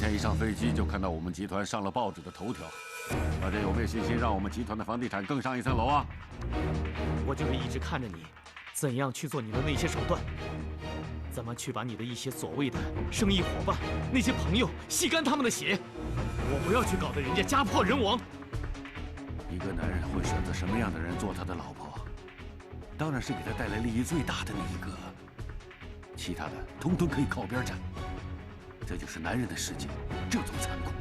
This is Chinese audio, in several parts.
天一上飞机就看到我们集团上了报纸的头条，大家有没有信心让我们集团的房地产更上一层楼啊？我就是一直看着你，怎样去做你的那些手段，怎么去把你的一些所谓的生意伙伴、那些朋友吸干他们的血。我不要去搞得人家家破人亡。一个男人会选择什么样的人做他的老婆？当然是给他带来利益最大的那一个，其他的通通可以靠边站。这就是男人的世界，这种残酷。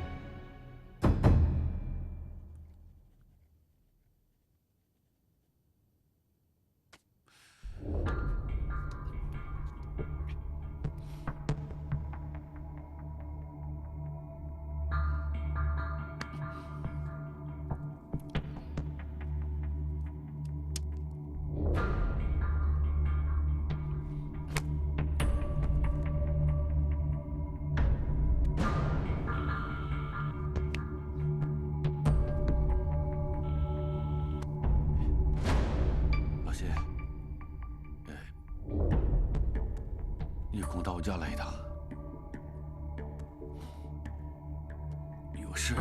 老谢，你有空到我家来一趟。有事。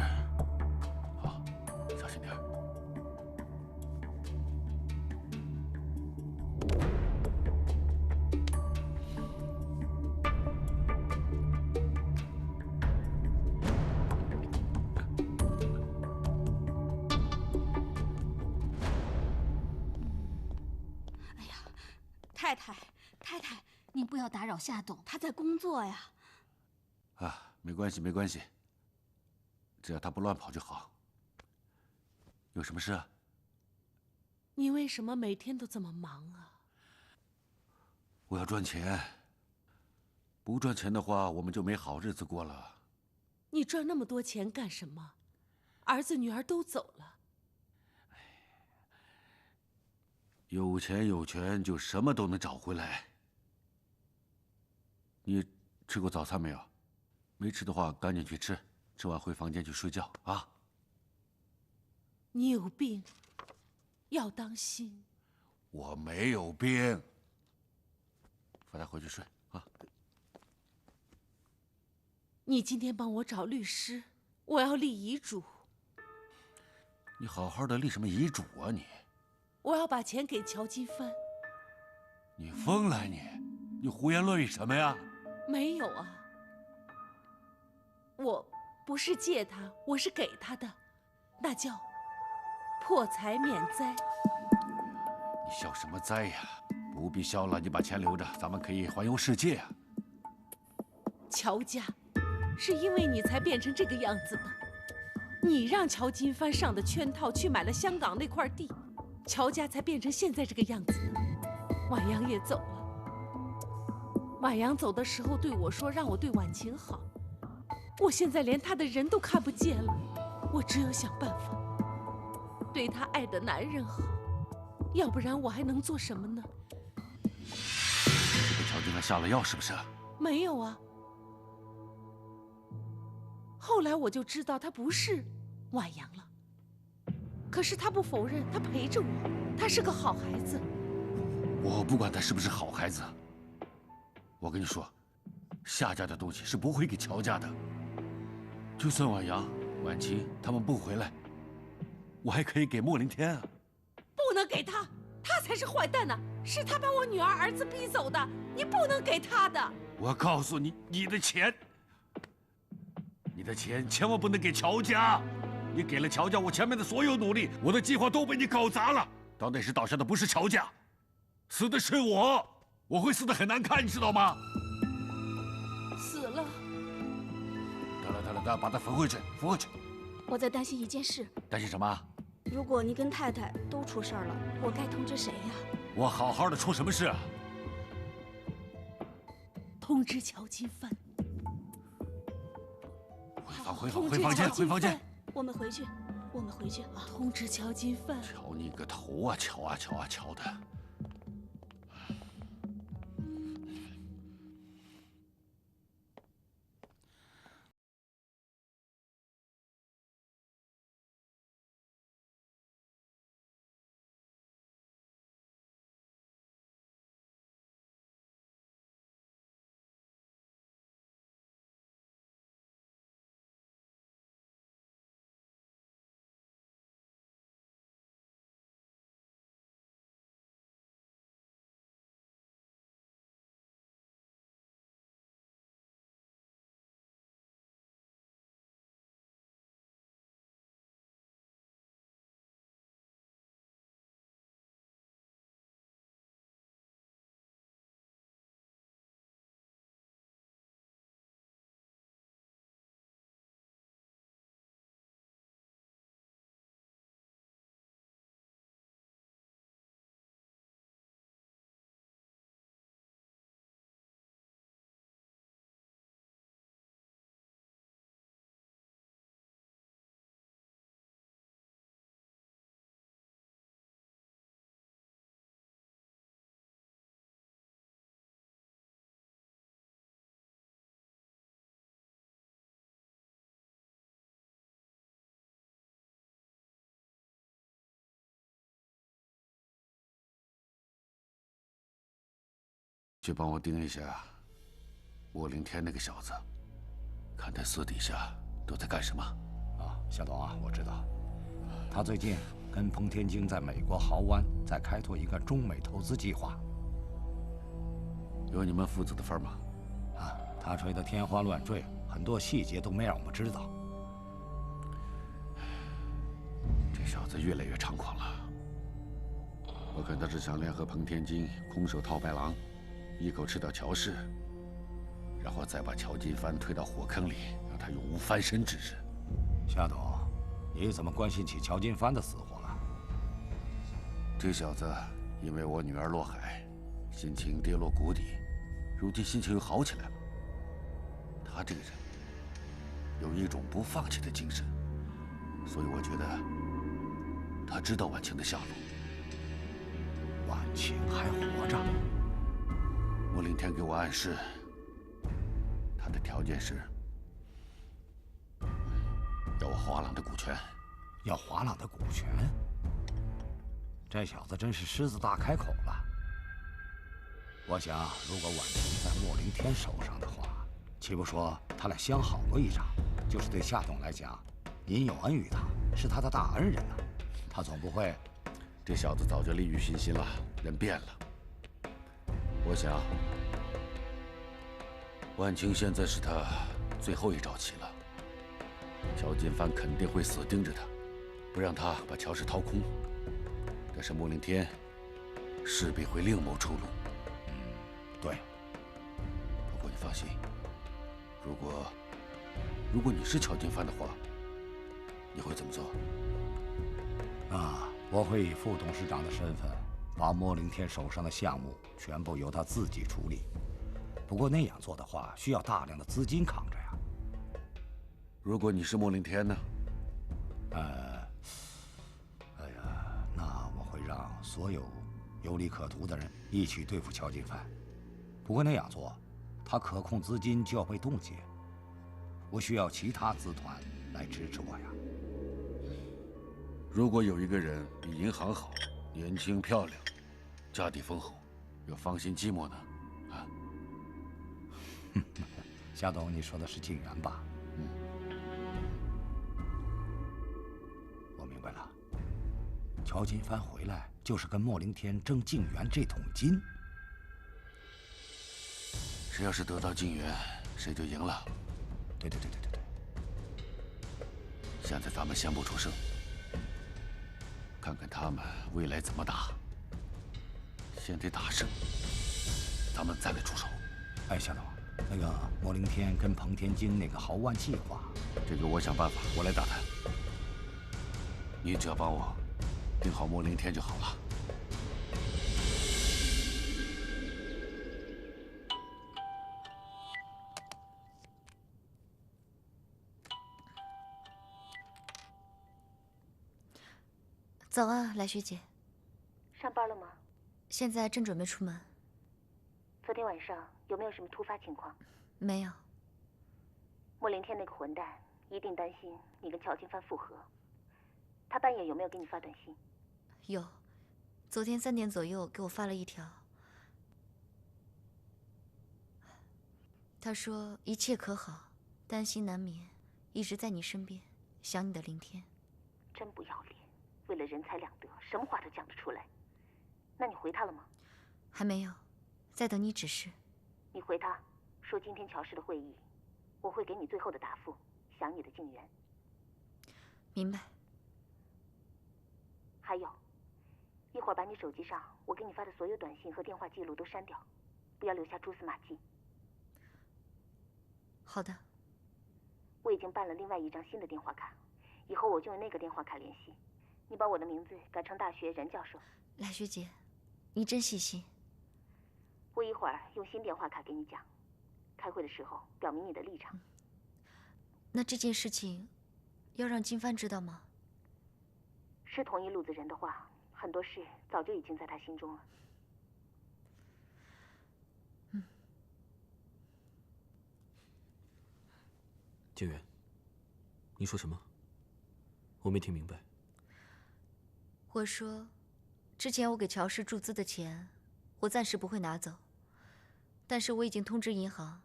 好，小心点儿。太太，您不要打扰夏董，他在工作呀。啊，没关系，没关系，只要他不乱跑就好。有什么事啊？你为什么每天都这么忙啊？我要赚钱，不赚钱的话，我们就没好日子过了。你赚那么多钱干什么？儿子女儿都走了。有钱有权就什么都能找回来。你吃过早餐没有？没吃的话，赶紧去吃，吃完回房间去睡觉啊。你有病，要当心。我没有病，扶他回去睡啊。你今天帮我找律师，我要立遗嘱。你好好的立什么遗嘱啊你？我要把钱给乔金帆。你疯了你胡言乱语什么呀？没有啊，我不是借他，我是给他的，那叫破财免灾。你消什么灾呀？不必消了，你把钱留着，咱们可以环游世界啊。乔家，是因为你才变成这个样子的。你让乔金帆上的圈套，去买了香港那块地，乔家才变成现在这个样子的。婉阳也走了。婉阳走的时候对我说，让我对婉晴好。我现在连她的人都看不见了，我只有想办法对她爱的男人好，要不然我还能做什么呢？给乔金兰下了药是不是？没有啊。后来我就知道他不是婉阳了，可是他不否认，他陪着我，他是个好孩子。我不管他是不是好孩子，我跟你说，夏家的东西是不会给乔家的。就算婉阳、婉晴他们不回来，我还可以给莫林天啊。不能给他，他才是坏蛋呢！是他把我女儿、儿子逼走的，你不能给他的。我告诉你，你的钱千万不能给乔家。你给了乔家，我前面的所有努力，我的计划都被你搞砸了。到那时倒下的不是乔家，死的是我，我会死得很难看，你知道吗？死了。得了，把他扶回去，扶回去。我在担心一件事。担心什么？如果你跟太太都出事儿了，我该通知谁呀？我好好的出什么事啊？通知乔金帆。回房间。我们回去啊！通知乔金帆。瞧你个头啊，瞧的。去帮我盯一下莫凌天那个小子，看他私底下都在干什么。啊，夏董啊，我知道，他最近跟彭天京在美国豪湾在开拓一个中美投资计划。有你们负责的份吗？啊，他吹得天花乱坠，很多细节都没让我们知道。这小子越来越猖狂了。我看他是想联合彭天京空手套白狼，一口吃掉乔氏，然后再把乔金帆推到火坑里，让他永无翻身之日。夏董，你怎么关心起乔金帆的死活了？这小子因为我女儿落海，心情跌落谷底，如今心情又好起来了。他这个人有一种不放弃的精神，所以我觉得他知道婉晴的下落。婉晴还活着？莫凌天给我暗示，他的条件是要我华朗的股权。要华朗的股权？这小子真是狮子大开口了。我想，如果婉晴在莫凌天手上的话，岂不说他俩相好过一场？就是对夏董来讲，您有恩于他，是他的大恩人啊。他总不会……这小子早就利欲熏心了，人变了。我想，婉晴现在是他最后一招棋了。乔金帆肯定会死盯着他，不让他把乔氏掏空。但是莫凌天势必会另谋出路。对。不过你放心，如果你是乔金帆的话，你会怎么做？啊，我会以副董事长的身份，把莫凌天手上的项目全部由他自己处理。不过那样做的话，需要大量的资金扛着呀。如果你是莫凌天呢？哎呀，那我会让所有有利可图的人一起对付乔金帆。不过那样做，他可控资金就要被冻结，我需要其他资团来支持我呀。如果有一个人比银行好，年轻漂亮，家底丰厚，又芳心寂寞呢？啊？夏董，你说的是静源吧？我明白了，乔金帆回来就是跟莫凌天争静源这桶金。谁要是得到静源，谁就赢了。对。现在咱们先不出声，看看他们未来怎么打。先得打胜，咱们再来出手。哎，夏董，那个莫凌天跟彭天京那个豪湾计划，这个我想办法，我来打探。你只要帮我定好莫凌天就好了。早啊，来学姐。上班了吗？现在正准备出门。昨天晚上有没有什么突发情况？没有。莫凌天那个混蛋一定担心你跟乔金帆复合。他半夜有没有给你发短信？有，昨天3点左右给我发了一条。他说一切可好，担心难眠，一直在你身边，想你的凌天。真不要脸，为了人财两得，什么话都讲得出来。那你回他了吗？还没有，在等你指示。你回他说今天乔氏的会议，我会给你最后的答复。想你的静源。明白。还有，一会儿把你手机上我给你发的所有短信和电话记录都删掉，不要留下蛛丝马迹。好的。我已经办了另外一张新的电话卡，以后我就用那个电话卡联系。你把我的名字改成大学任教授。来学姐，你真细心。我一会儿用新电话卡给你讲，开会的时候表明你的立场。那这件事情要让金帆知道吗？是同一路子人的话，很多事早就已经在他心中了。静源，你说什么？我没听明白。我说，之前我给乔氏注资的钱，我暂时不会拿走。但是我已经通知银行，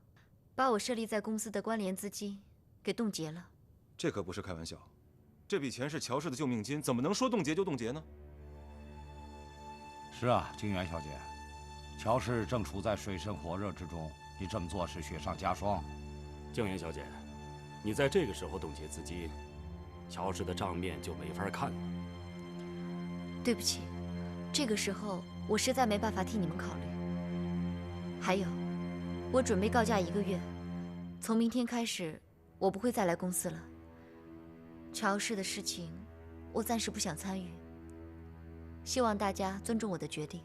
把我设立在公司的关联资金给冻结了。这可不是开玩笑，这笔钱是乔氏的救命金，怎么能说冻结就冻结呢？是啊，静媛小姐，乔氏正处在水深火热之中，你这么做是雪上加霜。静媛小姐，你在这个时候冻结资金，乔氏的账面就没法看了。对不起，这个时候我实在没办法替你们考虑。还有，我准备告假1个月，从明天开始，我不会再来公司了。乔氏的事情，我暂时不想参与。希望大家尊重我的决定。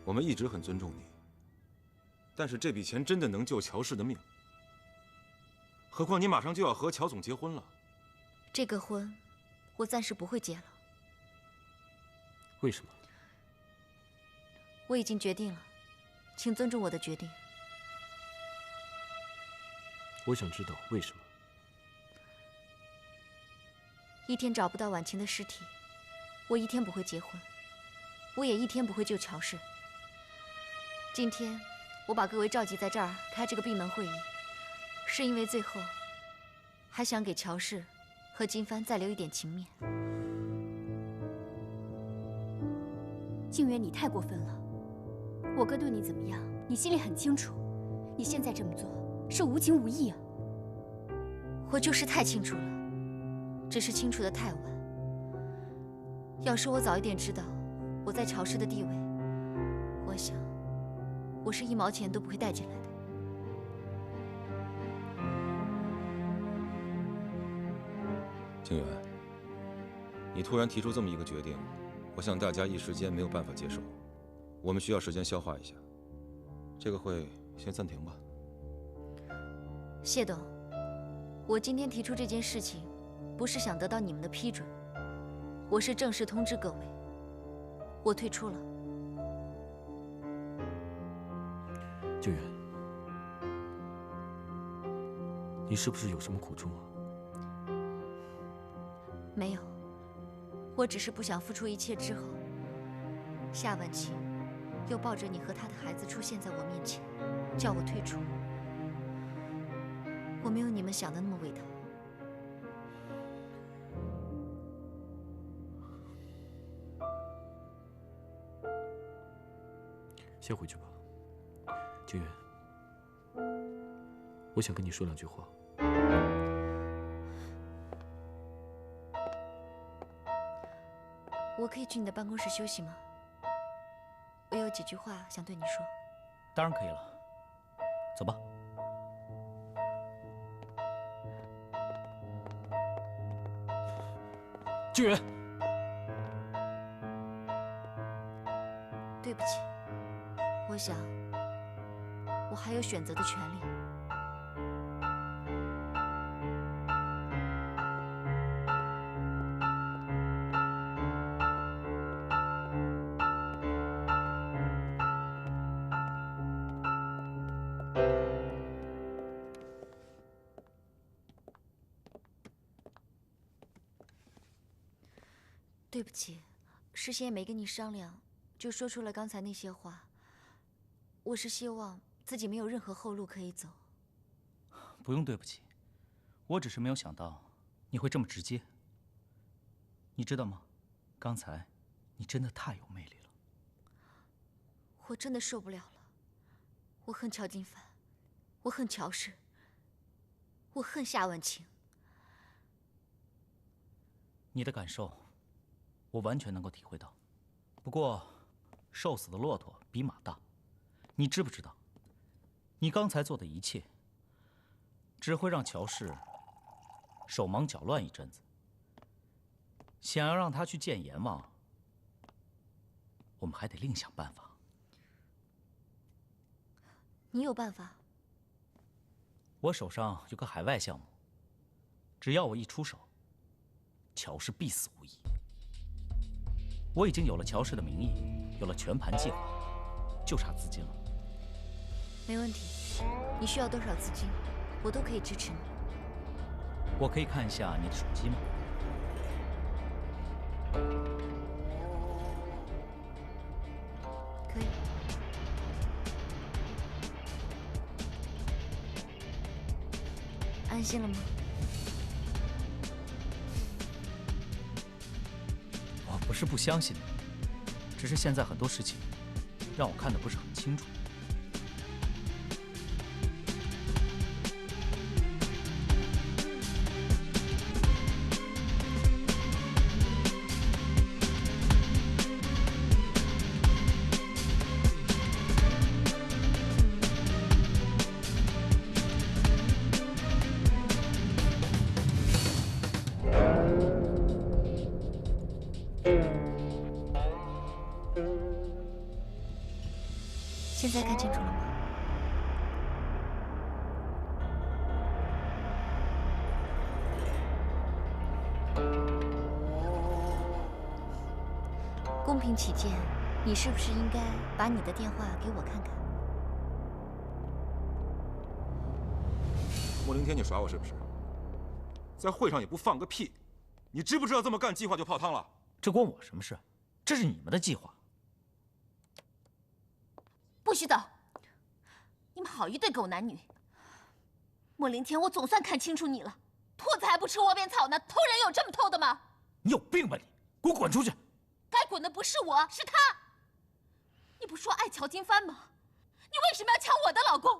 我们一直很尊重你，但是这笔钱真的能救乔氏的命。何况你马上就要和乔总结婚了。这个婚，我暂时不会结了。为什么？我已经决定了，请尊重我的决定。我想知道为什么。一天找不到婉晴的尸体，我一天不会结婚，我也一天不会救乔氏。今天我把各位召集在这儿开这个闭门会议，是因为最后还想给乔氏和金帆再留一点情面。静媛，你太过分了。我哥对你怎么样，你心里很清楚。你现在这么做是无情无义啊！我就是太清楚了，只是清楚得太晚。要是我早一点知道我在乔氏的地位，我想我是1毛钱都不会带进来的。静媛，你突然提出这么一个决定，我想大家一时间没有办法接受，我们需要时间消化一下。这个会先暂停吧。谢董，我今天提出这件事情，不是想得到你们的批准，我是正式通知各位，我退出了。静媛，你是不是有什么苦衷啊？没有，我只是不想付出一切之后，夏婉晴又抱着你和她的孩子出现在我面前，叫我退出。我没有你们想的那么伟大。先回去吧，静媛，我想跟你说2句话。我可以去你的办公室休息吗？我有几句话想对你说。当然可以了，走吧。静媛，对不起，我想我还有选择的权利。对不起，事先也没跟你商量，就说出了刚才那些话。我是希望自己没有任何后路可以走。不用对不起，我只是没有想到你会这么直接。你知道吗？刚才你真的太有魅力了。我真的受不了了，我恨乔金帆，我恨乔氏，我恨夏婉晴。你的感受，我完全能够体会到。不过，瘦死的骆驼比马大，你知不知道？你刚才做的一切，只会让乔氏手忙脚乱一阵子。想要让他去见阎王，我们还得另想办法。你有办法？我手上有个海外项目，只要我一出手，乔氏必死无疑。我已经有了乔氏的名义，有了全盘计划，就差资金了。没问题，你需要多少资金，我都可以支持你。我可以看一下你的手机吗？可以。安心了吗？我不是不相信你，只是现在很多事情让我看得不是很清楚。现在看清楚了吗？公平起见，你是不是应该把你的电话给我看看？莫凌天，你耍我是不是？在会上也不放个屁！你知不知道这么干计划就泡汤了？这关我什么事？这是你们的计划。不许走！你们好一对狗男女！莫凌天，我总算看清楚你了，兔子还不吃窝边草呢，偷人有这么偷的吗？你有病吧你！给我滚出去！该滚的不是我，是他。你不说爱乔金帆吗？你为什么要抢我的老公？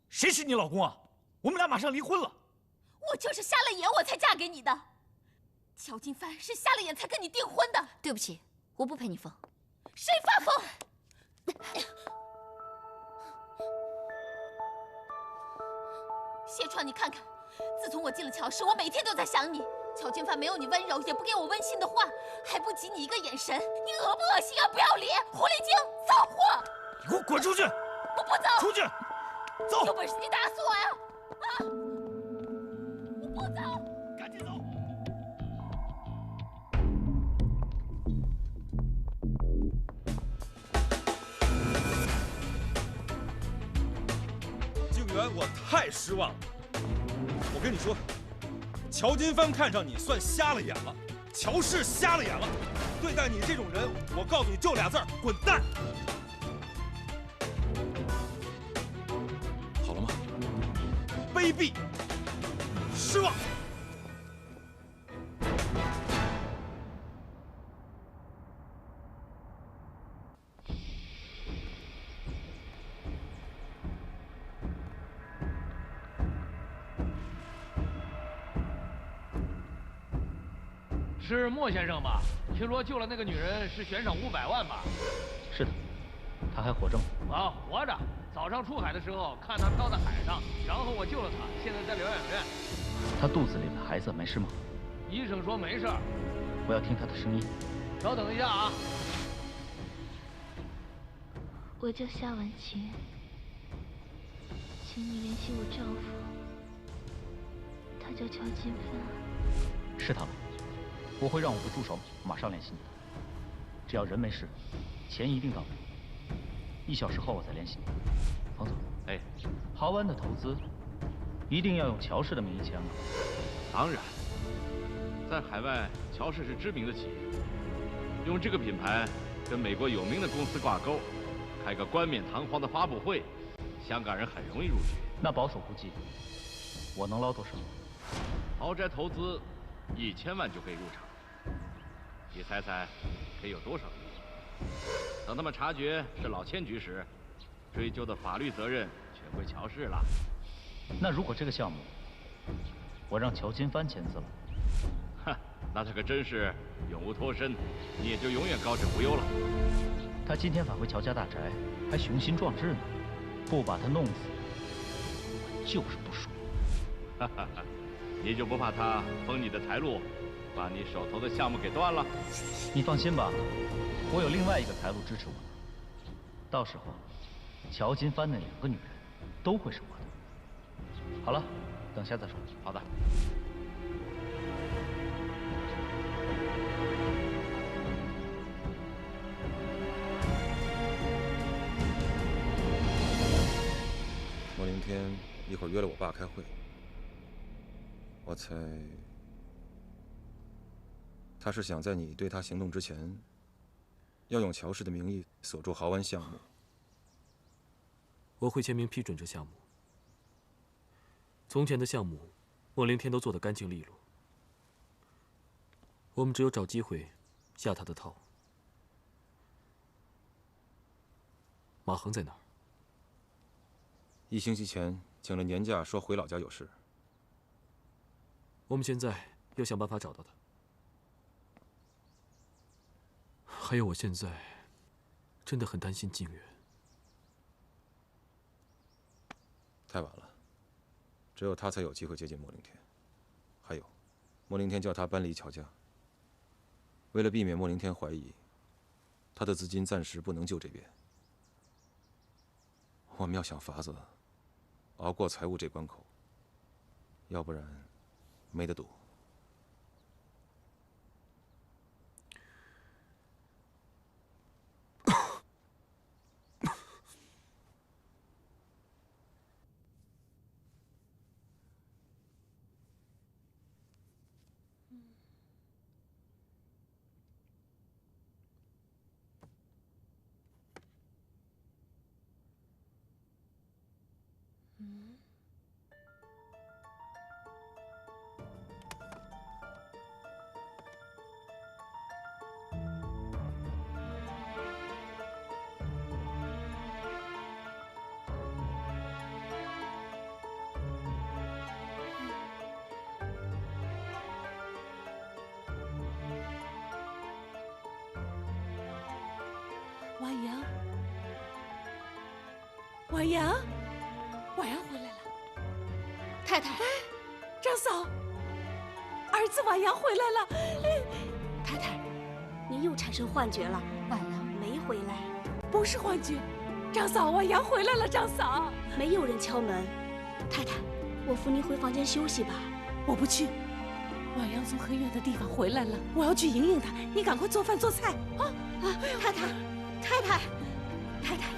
谁是你老公啊？我们俩马上离婚了。我就是瞎了眼我才嫁给你的。乔金帆是瞎了眼才跟你订婚的。对不起，我不陪你疯。谁发疯？谢川，你看看，自从我进了乔氏，我每天都在想你。乔金帆没有你温柔，也不给我温馨的话，还不及你一个眼神。你恶不恶心啊？不要脸，狐狸精，骚货！你给我滚出去！我不走！出去！走！有本事你打死我呀！啊！我不走！赶紧走！静媛，我太失望了。我跟你说，乔金帆看上你算瞎了眼了，乔氏瞎了眼了。对待你这种人，我告诉你就俩字儿：滚蛋！好了吗？卑鄙，失望。是莫先生吧？听说救了那个女人是悬赏500万吧？是的，他还活着吗？啊，活着。早上出海的时候看他漂在海上，然后我救了他，现在在疗养院。他肚子里的孩子没事吗？医生说没事儿。我要听他的声音。稍等一下啊。我叫夏婉晴，请你联系我丈夫，他叫乔金帆。是他吗？我会让我的助手马上联系你的。只要人没事，钱一定到位。1小时后我再联系你。黄总，哎，豪湾的投资一定要用乔氏的名义签吗？当然，在海外，乔氏是知名的企业，用这个品牌跟美国有名的公司挂钩，开个冠冕堂皇的发布会，香港人很容易入局。那保守估计，我能捞多少？豪宅投资1000万就可以入场。你猜猜，可以有多少亿？等他们察觉是老千局时，追究的法律责任全归乔氏了。那如果这个项目我让乔金帆签字了，哼，那他可真是永无脱身，你也就永远高枕无忧了。他今天返回乔家大宅，还雄心壮志呢，不把他弄死，我就是不爽。哈哈哈，你就不怕他封你的财路，把你手头的项目给断了？你放心吧，我有另外一个财路支持我呢。到时候，乔金帆那2个女人都会是我的。好了，等下再说。好的。莫凌天一会儿约了我爸开会，我猜他是想在你对他行动之前，要用乔氏的名义锁住豪湾项目。我会签名批准这项目。从前的项目莫凌天都做得干净利落，我们只有找机会下他的套。马恒在哪儿？1星期前请了年假，说回老家有事。我们现在要想办法找到他。还有，我现在真的很担心静远。太晚了，只有他才有机会接近莫凌天。还有，莫凌天叫他搬离乔家。为了避免莫凌天怀疑，他的资金暂时不能就这边。我们要想法子熬过财务这关口，要不然没得赌。婉阳，婉阳，婉阳回来了。太太，张嫂，儿子婉阳回来了。太太，您又产生幻觉了，婉阳没回来。不是幻觉，张嫂，婉阳回来了。张嫂，没有人敲门。太太，我扶您回房间休息吧。我不去。婉阳从很远的地方回来了，我要去迎迎她。你赶快做饭做菜啊！太太。太太，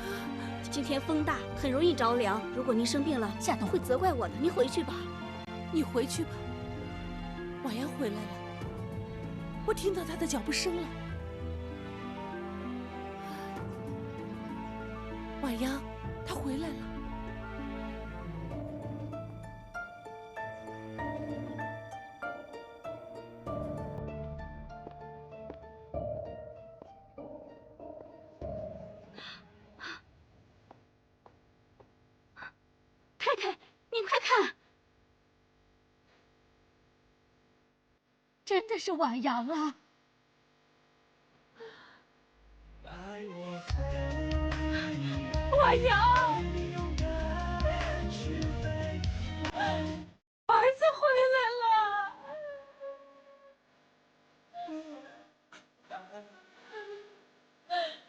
今天风大，很容易着凉。如果您生病了，夏冬会责怪我的。您回去吧。你回去吧。婉阳回来了，我听到她的脚步声了。婉阳，她回来了。太太，您快看，真的是婉阳啊！婉阳，儿子回来了。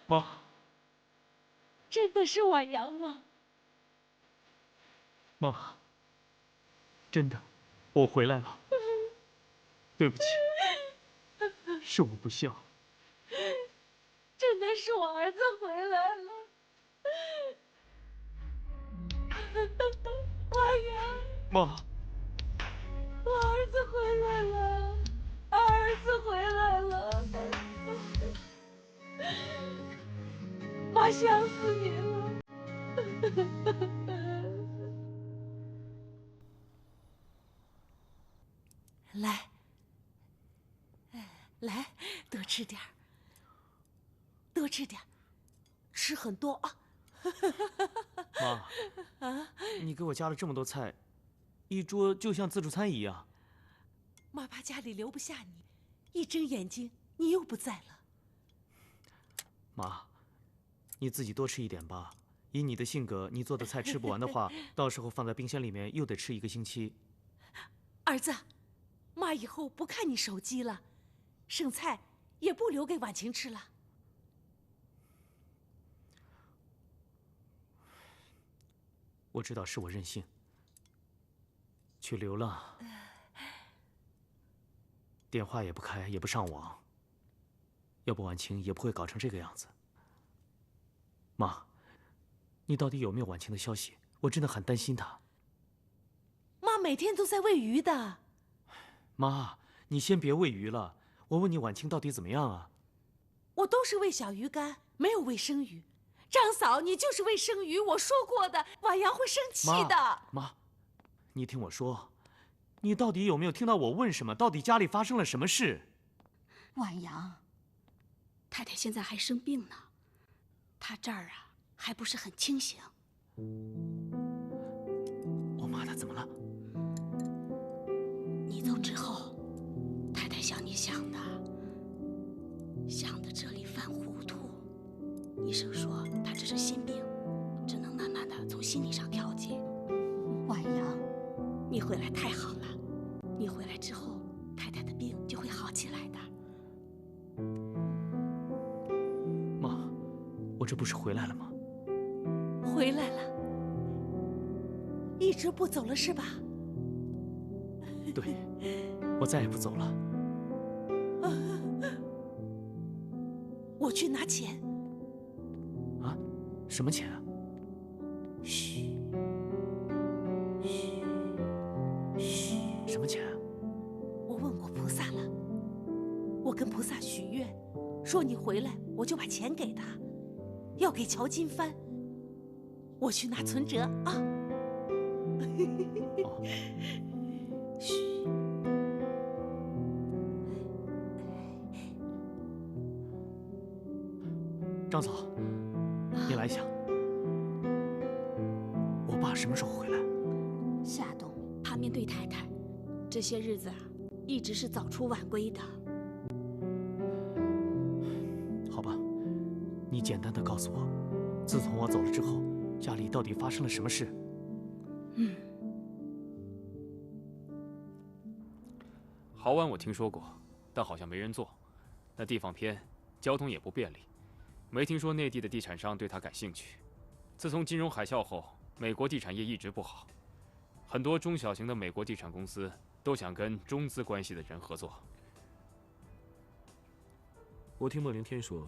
妈，真的是婉阳吗？妈，真的，我回来了。对不起，是我不孝。真的是我儿子回来了。婉阳，妈，我儿子回来了，儿子回来了。妈想死你了。来，来，多吃点儿，多吃点儿，吃很多啊。妈，你给我加了这么多菜，一桌就像自助餐一样。妈怕家里留不下你，一睁眼睛你又不在了。妈，你自己多吃一点吧。以你的性格，你做的菜吃不完的话，到时候放在冰箱里面又得吃1个星期。儿子，妈以后不看你手机了，剩菜也不留给婉晴吃了。我知道是我任性，去流浪，电话也不开，也不上网，要不婉晴也不会搞成这个样子。妈，你到底有没有婉晴的消息？我真的很担心她。妈每天都在喂鱼的。妈，你先别喂鱼了，我问你婉晴到底怎么样啊？我都是喂小鱼干，没有喂生鱼。张嫂，你就是喂生鱼，我说过的，婉阳会生气的。妈，你听我说，你到底有没有听到我问什么？到底家里发生了什么事？婉阳，太太现在还生病呢，她这儿啊还不是很清醒。我妈她怎么了？你走之后，太太像你想的这里犯糊涂。医生说她这是心病，只能慢慢的从心理上调节。婉阳，你回来太好了，你回来之后，太太的病就会好起来的。妈，我这不是回来了吗？回来了，一直不走了是吧？对，我再也不走了。我去拿钱。啊？什么钱啊？嘘，嘘，嘘。什么钱啊？我问过菩萨了，我跟菩萨许愿，说你回来我就把钱给他，要给乔金帆。我去拿存折啊。哦。嘘。张嫂，你来一下。我爸什么时候回来？夏冬怕面对太太，这些日子啊，一直是早出晚归的。好吧，你简单的告诉我，自从我走了之后，家里到底发生了什么事？豪湾我听说过，但好像没人做，那地方偏，交通也不便利。没听说内地的地产商对它感兴趣。自从金融海啸后，美国地产业一直不好，很多中小型的美国地产公司都想跟中资关系的人合作。我听莫凌天说，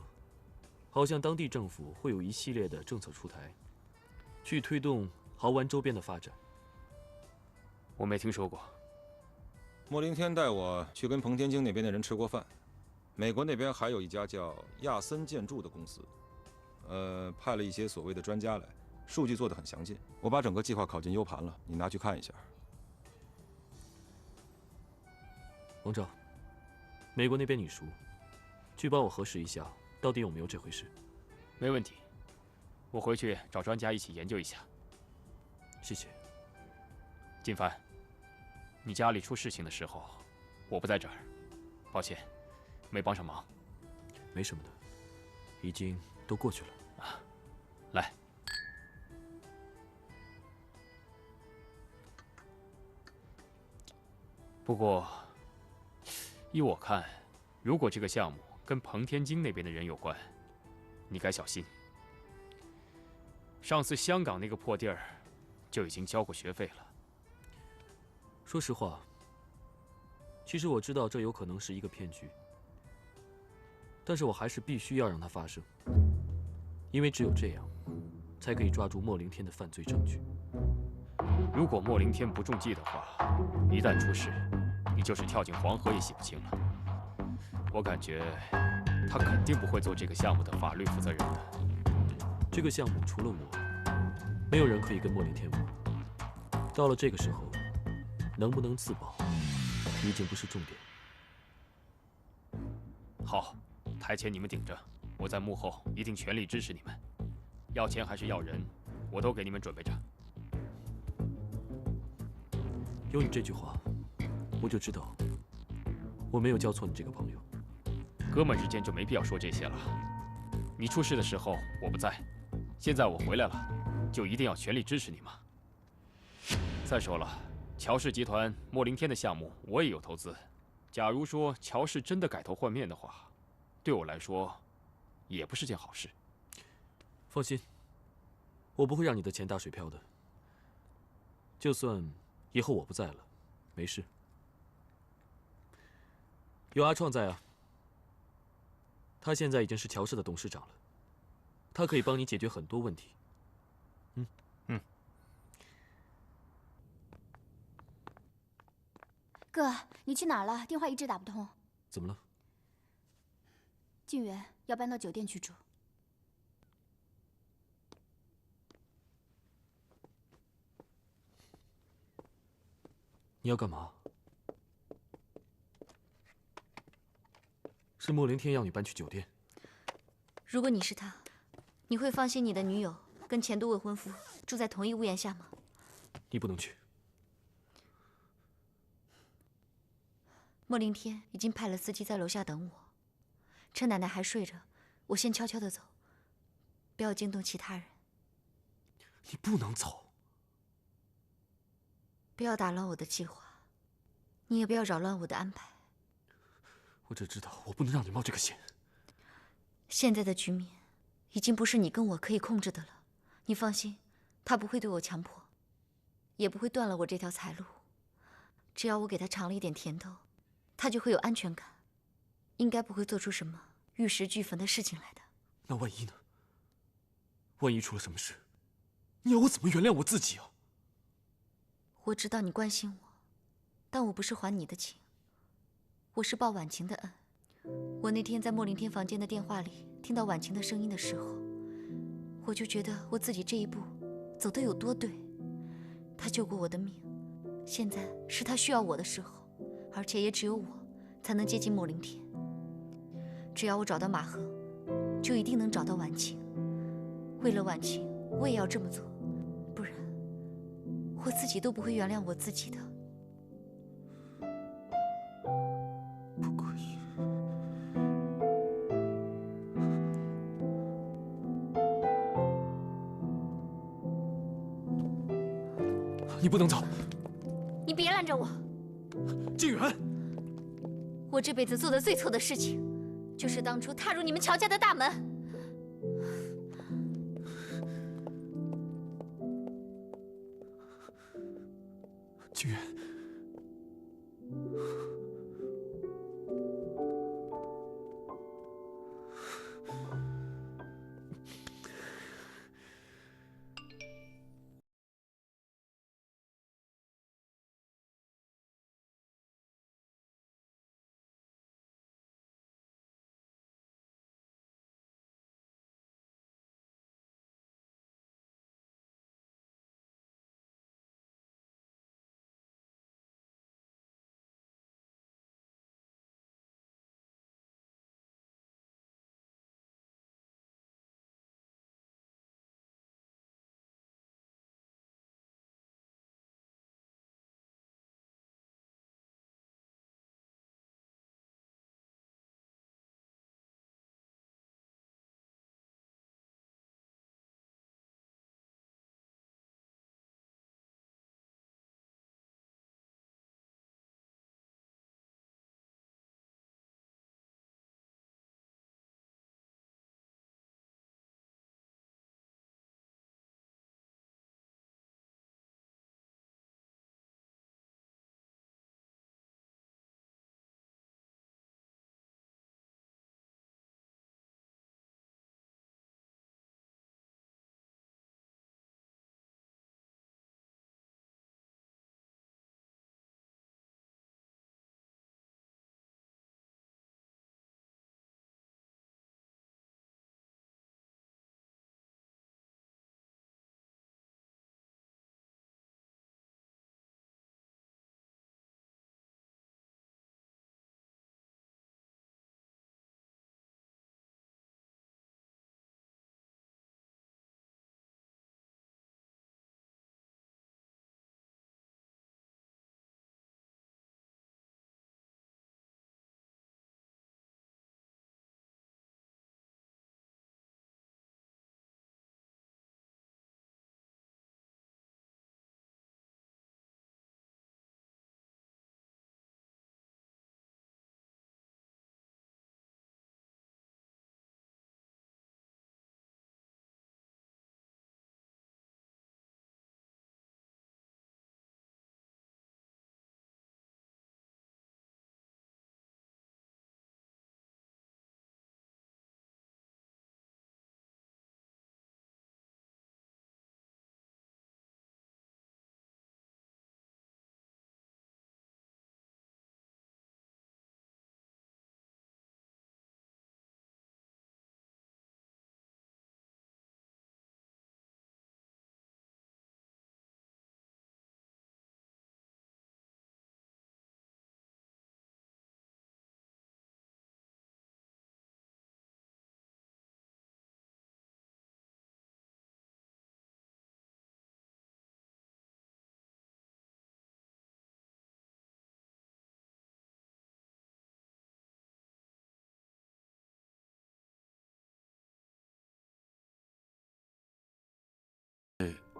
好像当地政府会有一系列的政策出台，去推动豪湾周边的发展。我没听说过。莫凌天带我去跟彭天京那边的人吃过饭。美国那边还有一家叫亚森建筑的公司，派了一些所谓的专家来，数据做得很详尽。我把整个计划拷进 U 盘了，你拿去看一下。王照，美国那边你熟，去帮我核实一下，到底有没有这回事。没问题，我回去找专家一起研究一下。谢谢。金帆，你家里出事情的时候，我不在这儿，抱歉。没帮上忙，没什么的，已经都过去了啊。来，不过依我看，如果这个项目跟彭天京那边的人有关，你该小心。上次香港那个破地儿，就已经交过学费了。说实话，其实我知道这有可能是一个骗局。但是我还是必须要让它发生，因为只有这样，才可以抓住莫凌天的犯罪证据。如果莫凌天不中计的话，一旦出事，你就是跳进黄河也洗不清了。我感觉他肯定不会做这个项目的法律负责人的。这个项目除了我，没有人可以跟莫凌天玩。到了这个时候，能不能自保，已经不是重点。好。台前你们顶着，我在幕后一定全力支持你们。要钱还是要人，我都给你们准备着。有你这句话，我就知道我没有交错你这个朋友。哥们之间就没必要说这些了。你出事的时候我不在，现在我回来了，就一定要全力支持你嘛。再说了，乔氏集团莫凌天的项目我也有投资。假如说乔氏真的改头换面的话，对我来说，也不是件好事。放心，我不会让你的钱打水漂的。就算以后我不在了，没事。有阿创在啊，他现在已经是乔氏的董事长了，他可以帮你解决很多问题。哥，你去哪儿了？电话一直打不通。怎么了？静远要搬到酒店去住。你要干嘛？是莫凌天要你搬去酒店。如果你是他，你会放心你的女友跟前度未婚夫住在同一屋檐下吗？你不能去。莫凌天已经派了司机在楼下等我，趁奶奶还睡着，我先悄悄地走，不要惊动其他人。你不能走。不要打乱我的计划，你也不要扰乱我的安排。我只知道我不能让你冒这个险。现在的局面已经不是你跟我可以控制的了。你放心，他不会对我强迫，也不会断了我这条财路。只要我给他尝了一点甜头，他就会有安全感，应该不会做出什么玉石俱焚的事情来的。那万一呢？万一出了什么事，你要我怎么原谅我自己啊？我知道你关心我，但我不是还你的情，我是报婉晴的恩。我那天在莫凌天房间的电话里听到婉晴的声音的时候，我就觉得我自己这一步走得有多对。他救过我的命，现在是他需要我的时候，而且也只有我才能接近莫凌天。只要我找到马赫，就一定能找到婉晴。为了婉晴，我也要这么做，不然我自己都不会原谅我自己的。不可以。你不能走。你别拦着我。静远，我这辈子做的最错的事情，就是当初踏入你们乔家的大门。静远。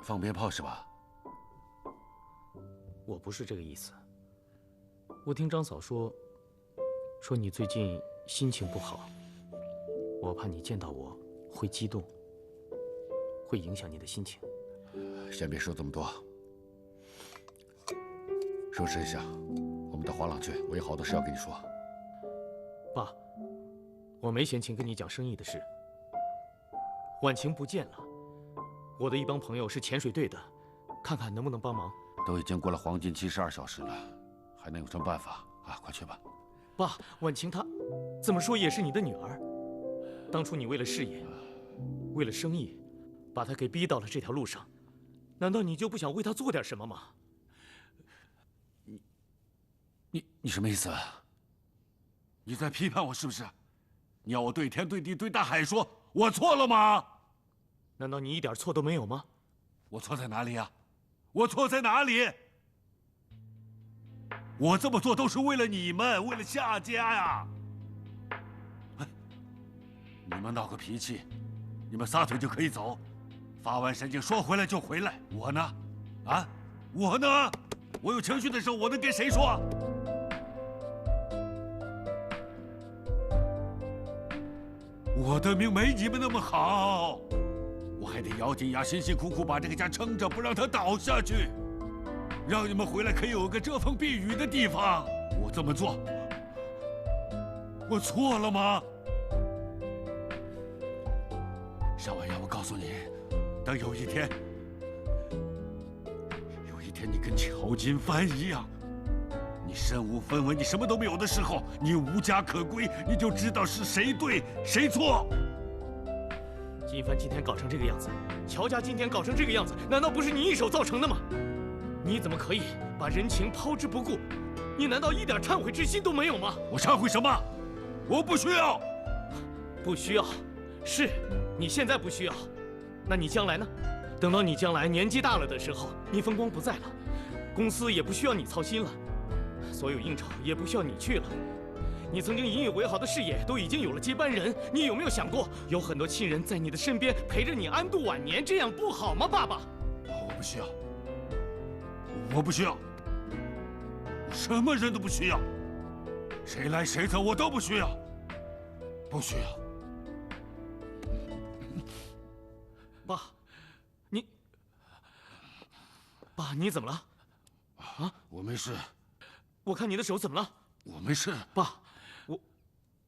放鞭炮是吧？我不是这个意思。我听张嫂说你最近心情不好，我怕你见到我会激动，会影响你的心情。先别说这么多，收拾一下，我们到华朗去，我有好多事要跟你说。爸，我没闲情跟你讲生意的事。婉晴不见了，我的一帮朋友是潜水队的，看看能不能帮忙。都已经过了黄金72小时了，还能有什么办法啊？快去吧。爸，婉晴她怎么说也是你的女儿，当初你为了事业，为了生意，把她给逼到了这条路上，难道你就不想为她做点什么吗？你什么意思？你在批判我是不是？你要我对天对地对大海说，我错了吗？难道你一点错都没有吗？我错在哪里呀？我错在哪里？我这么做都是为了你们，为了夏家呀！你们闹个脾气，你们撒腿就可以走，发完神经说回来就回来。我呢？啊，我呢？我有情绪的时候，我能跟谁说？我的命没你们那么好，我还得咬紧牙，辛辛苦苦把这个家撑着，不让它倒下去，让你们回来可以有个遮风避雨的地方。我这么做，我错了吗？夏婉阳，我告诉你，等有一天你跟乔金帆一样，你身无分文，你什么都没有的时候，你无家可归，你就知道是谁对谁错。金帆今天搞成这个样子，乔家今天搞成这个样子，难道不是你一手造成的吗？你怎么可以把人情抛之不顾？你难道一点忏悔之心都没有吗？我忏悔什么？我不需要。不需要，是你现在不需要，那你将来呢？等到你将来年纪大了的时候，你风光不在了，公司也不需要你操心了，所有应酬也不需要你去了。你曾经引以为豪的事业都已经有了接班人，你有没有想过，有很多亲人在你的身边陪着你安度晚年，这样不好吗，爸爸？我不需要，我不需要，我什么人都不需要，谁来谁走我都不需要，不需要。爸，爸，你怎么了？啊，我没事。我看你的手怎么了？我没事。爸，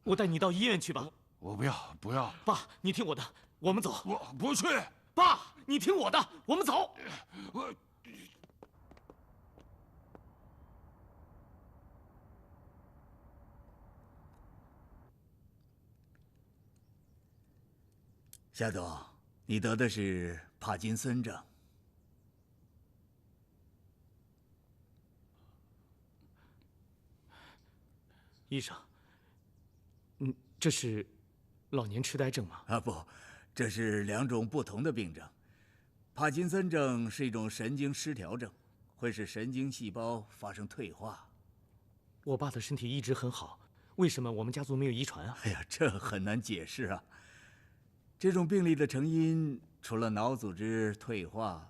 我带你到医院去吧。我不要，不要。爸，你听我的，我们走。我不去。爸，你听我的，我们走。夏总，你得的是帕金森症。医生，这是老年痴呆症吗？啊不，这是2种不同的病症。帕金森症是一种神经失调症，会使神经细胞发生退化。我爸的身体一直很好，为什么我们家族没有遗传啊？哎呀，这很难解释啊。这种病例的成因除了脑组织退化，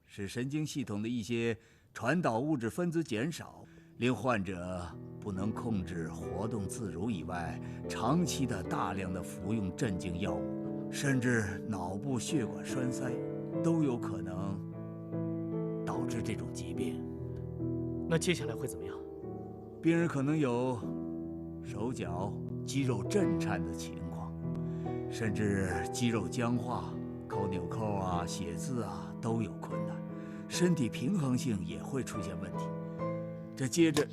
使神经系统的一些传导物质分子减少，令患者不能控制活动自如以外，长期的大量的服用镇静药物，甚至脑部血管栓塞，都有可能导致这种疾病。那接下来会怎么样？病人可能有手脚肌肉震颤的情况，甚至肌肉僵化、扣纽扣啊、写字啊都有困难，身体平衡性也会出现问题。这接着，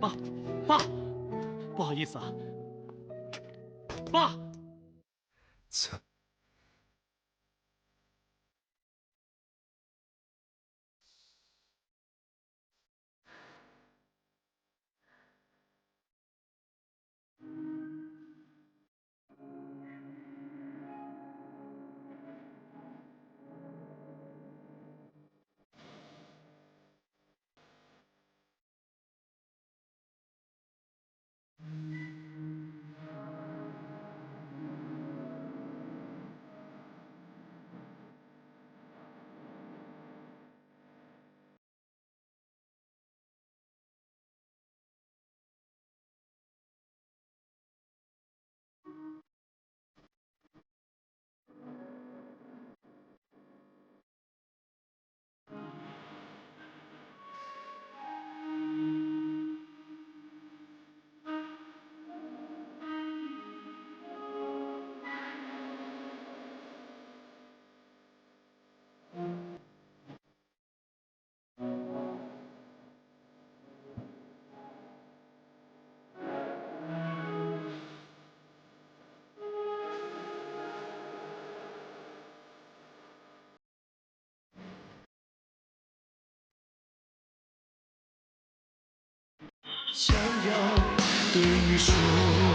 爸，不好意思啊，爸。想要对你说。